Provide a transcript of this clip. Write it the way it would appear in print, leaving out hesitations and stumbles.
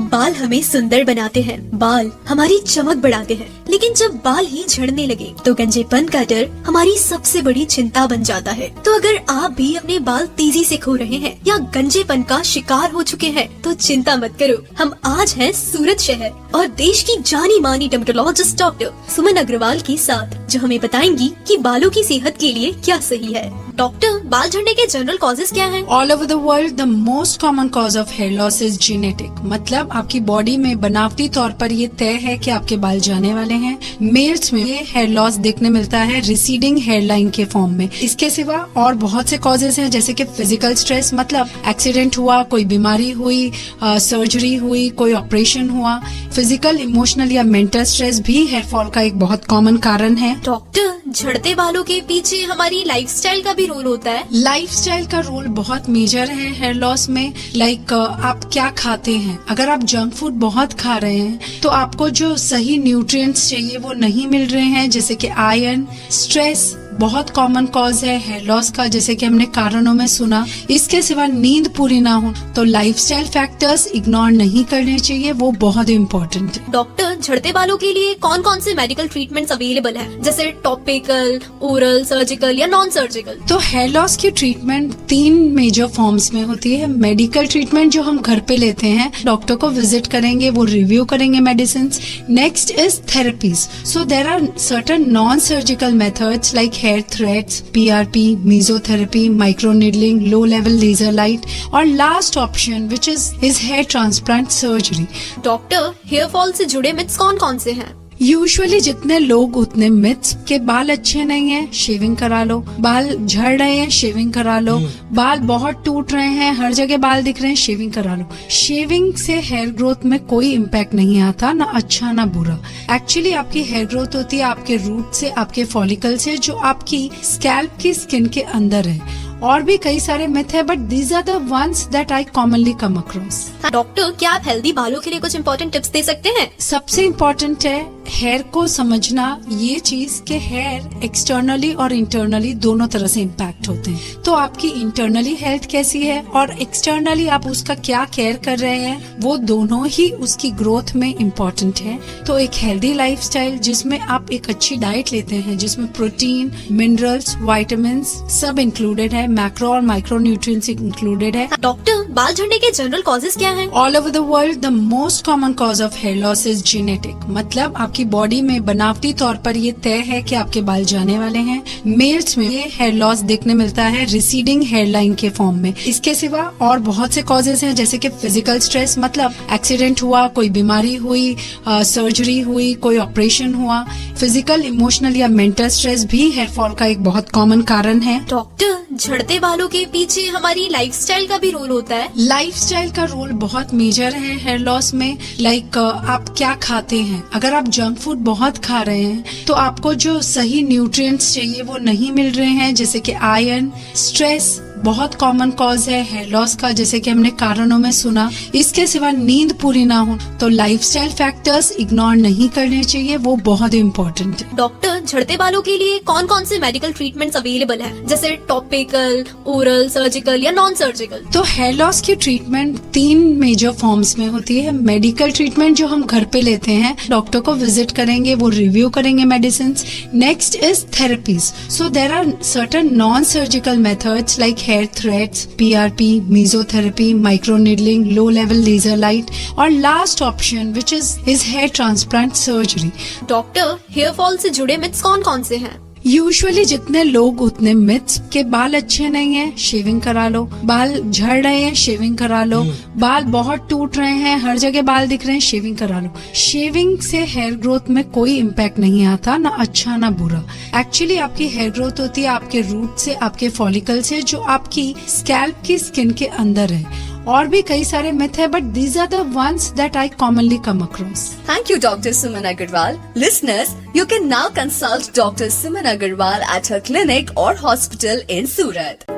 बाल हमें सुंदर बनाते हैं, बाल हमारी चमक बढ़ाते हैं, लेकिन जब बाल ही झड़ने लगे तो गंजेपन का डर हमारी सबसे बड़ी चिंता बन जाता है। तो अगर आप भी अपने बाल तेजी से खो रहे हैं या गंजेपन का शिकार हो चुके हैं तो चिंता मत करो। हम आज हैं सूरत शहर और देश की जानी मानी डर्मेटोलॉजिस्ट डॉक्टर सुमन अग्रवाल के साथ, जो हमें बताएंगी कि बालों की सेहत के लिए क्या सही है। डॉक्टर, बाल झड़ने के जनरल कॉजेज क्या हैं? All over the world the most common cause of hair loss is genetic. मतलब आपकी बॉडी में बनावटी तौर पर ये तय है कि आपके बाल जाने वाले हैं। मेल्स में ये हेयर लॉस देखने मिलता है रिसीडिंग हेयर लाइन के फॉर्म में। इसके सिवा और बहुत से कॉजेज हैं, जैसे कि फिजिकल स्ट्रेस, मतलब एक्सीडेंट हुआ, कोई बीमारी हुई, सर्जरी हुई, कोई ऑपरेशन हुआ। फिजिकल, इमोशनल या मेंटल स्ट्रेस भी हेयर फॉल का एक बहुत कॉमन कारण है। डॉक्टर, झड़ते बालों के पीछे हमारी लाइफस्टाइल का भी रोल होता है? लाइफस्टाइल का रोल बहुत मेजर है हेयर लॉस में। लाइक आप क्या खाते हैं। अगर आप जंक फूड बहुत खा रहे हैं तो आपको जो सही न्यूट्रिएंट्स चाहिए वो नहीं मिल रहे हैं, जैसे कि आयरन। स्ट्रेस बहुत कॉमन कॉज है हेयर लॉस का, जैसे कि हमने कारणों में सुना। इसके सिवा नींद पूरी ना हो तो लाइफस्टाइल फैक्टर्स इग्नोर नहीं करने चाहिए, वो बहुत इम्पोर्टेंट है। डॉक्टर, झड़ते बालों के लिए कौन कौन से मेडिकल ट्रीटमेंट्स अवेलेबल है, जैसे टॉपिकल, ओरल, सर्जिकल या नॉन सर्जिकल? तो हेयर लॉस की ट्रीटमेंट 3 मेजर फॉर्म्स में होती है। मेडिकल ट्रीटमेंट जो हम घर पे लेते हैं, डॉक्टर को विजिट करेंगे, वो रिव्यू करेंगे medicine. Next is therapies. So there are certain non surgical methods like hair threads, PRP, mesotherapy, microneedling, low level laser light, और last option which is hair transplant surgery. Doctor, hair fall से जुड़े myths कौन कौन से हैं? Usually जितने लोग उतने मिथ्स के बाल अच्छे नहीं है, शेविंग करा लो। बाल झड़ रहे हैं, शेविंग करा लो। बाल बहुत टूट रहे हैं, हर जगह बाल दिख रहे हैं, शेविंग करा लो। शेविंग से हेयर ग्रोथ में कोई इम्पैक्ट नहीं आता, ना अच्छा ना बुरा। एक्चुअली आपकी हेयर ग्रोथ होती है आपके रूट से, आपके फॉलिकल से, जो आपकी स्कैल्प की स्किन के अंदर है। और भी कई सारे मिथ है, but these are the ones that I commonly come across. Doctor, क्या आप हेल्दी बालों के लिए कुछ इम्पोर्टेंट टिप्स दे सकते हैं? सबसे इम्पोर्टेंट है हेयर को समझना, ये चीज कि हेयर एक्सटर्नली और इंटरनली दोनों तरह से इम्पैक्ट होते हैं। तो आपकी इंटरनली हेल्थ कैसी है और एक्सटर्नली आप उसका क्या केयर कर रहे हैं, वो दोनों ही उसकी ग्रोथ में इम्पोर्टेंट है। तो एक हेल्दी लाइफस्टाइल जिसमें आप एक अच्छी डाइट लेते हैं, जिसमें प्रोटीन, मिनरल्स, विटामिन सब इंक्लूडेड है, मैक्रो और माइक्रो न्यूट्रिएंट्स इंक्लूडेड है। डॉक्टर, बाल झड़ने के जनरल कॉजेज क्या हैं? All over the world the most common cause of hair loss is genetic. मतलब आपकी बॉडी में बनावटी तौर पर ये तय है कि आपके बाल जाने वाले हैं। मेल्स में ये हेयर लॉस देखने मिलता है रिसीडिंग हेयर लाइन के फॉर्म में। इसके सिवा और बहुत से कॉजेज हैं, जैसे कि फिजिकल स्ट्रेस, मतलब एक्सीडेंट हुआ, कोई बीमारी हुई, सर्जरी हुई, कोई ऑपरेशन हुआ। फिजिकल, इमोशनल या मेंटल स्ट्रेस भी हेयर फॉल का एक बहुत कॉमन कारण है। डॉक्टर, झड़ते बालों के पीछे हमारी लाइफस्टाइल का भी रोल होता है? लाइफस्टाइल का रोल बहुत मेजर है हेयर लॉस में। लाइक आप क्या खाते हैं। अगर आप जंक फूड बहुत खा रहे हैं तो आपको जो सही न्यूट्रिएंट्स चाहिए वो नहीं मिल रहे हैं, जैसे कि आयरन। स्ट्रेस बहुत कॉमन कॉज है हेयर लॉस का, जैसे कि हमने कारणों में सुना। इसके सिवा नींद पूरी ना हो तो लाइफस्टाइल फैक्टर्स इग्नोर नहीं करने चाहिए, वो बहुत इम्पोर्टेंट है। डॉक्टर, झड़ते बालों के लिए कौन कौन से मेडिकल ट्रीटमेंट्स अवेलेबल है, जैसे टॉपिकल, ओरल, सर्जिकल या नॉन सर्जिकल? तो हेयर लॉस की ट्रीटमेंट 3 मेजर फॉर्म्स में होती है। मेडिकल ट्रीटमेंट जो हम घर पे लेते हैं, डॉक्टर को विजिट करेंगे, वो रिव्यू करेंगे medicine. Next is therapies. So there are certain non surgical methods like hair threads, PRP, mesotherapy, microneedling, low level laser light, और last option which is hair transplant surgery. Doctor, hair fall से जुड़े myths कौन कौन से हैं? Usually जितने लोग उतने मिथ्स के बाल अच्छे नहीं है, शेविंग करा लो। बाल झड़ रहे हैं, शेविंग करा लो। बाल बहुत टूट रहे हैं, हर जगह बाल दिख रहे हैं, शेविंग करा लो। शेविंग से हेयर ग्रोथ में कोई इम्पैक्ट नहीं आता, ना अच्छा ना बुरा। एक्चुअली आपकी हेयर ग्रोथ होती है आपके रूट से, आपके फॉलिकल से, जो आपकी स्कैल्प की स्किन के अंदर है। और भी कई सारे मिथ है, but these are the ones that I commonly come across. Thank you, Dr. Suman Agarwal. Listeners, you can now consult Dr. Suman Agarwal at her clinic or hospital in Surat.